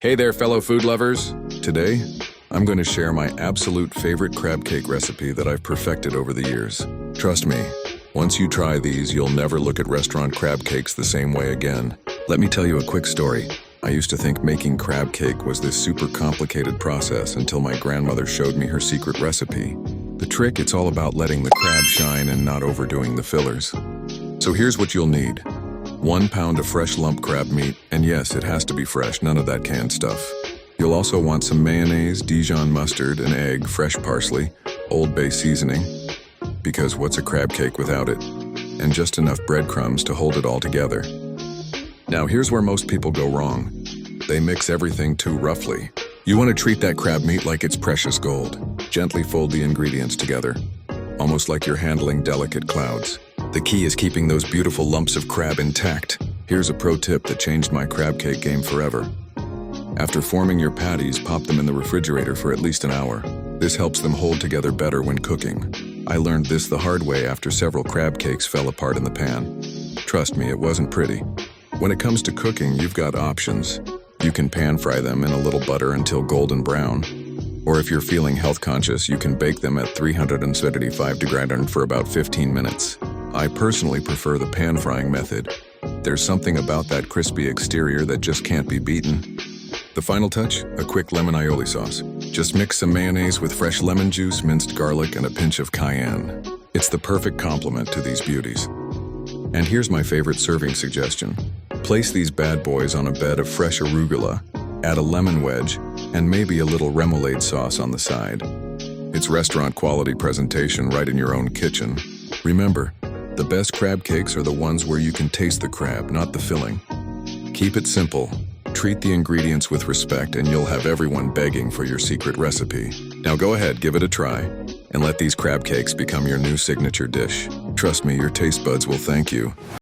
Hey there, fellow food lovers. Today, I'm going to share my absolute favorite crab cake recipe that I've perfected over the years. Trust me, once you try these, you'll never look at restaurant crab cakes the same way again. Let me tell you a quick story. I used to think making crab cake was this super complicated process until my grandmother showed me her secret recipe. The trick, it's all about letting the crab shine and not overdoing the fillers. So here's what you'll need. 1 pound of fresh lump crab meat, and yes, it has to be fresh, none of that canned stuff. You'll also want some mayonnaise, Dijon mustard, an egg, fresh parsley, Old Bay seasoning, because what's a crab cake without it? And just enough breadcrumbs to hold it all together. Now here's where most people go wrong. They mix everything too roughly. You want to treat that crab meat like it's precious gold. Gently fold the ingredients together, almost like you're handling delicate clouds. The key is keeping those beautiful lumps of crab intact. Here's a pro tip that changed my crab cake game forever. After forming your patties, pop them in the refrigerator for at least an hour. This helps them hold together better when cooking. I learned this the hard way after several crab cakes fell apart in the pan. Trust me, it wasn't pretty. When it comes to cooking, you've got options. You can pan fry them in a little butter until golden brown. Or if you're feeling health conscious, you can bake them at 375 degrees for about 15 minutes. I personally prefer the pan frying method. There's something about that crispy exterior that just can't be beaten. The final touch, a quick lemon aioli sauce. Just mix some mayonnaise with fresh lemon juice, minced garlic, and a pinch of cayenne. It's the perfect complement to these beauties. And here's my favorite serving suggestion. Place these bad boys on a bed of fresh arugula, add a lemon wedge, and maybe a little remoulade sauce on the side. It's restaurant quality presentation right in your own kitchen. Remember, the best crab cakes are the ones where you can taste the crab, not the filling. Keep it simple. Treat the ingredients with respect and you'll have everyone begging for your secret recipe. Now go ahead, give it a try, and let these crab cakes become your new signature dish. Trust me, your taste buds will thank you.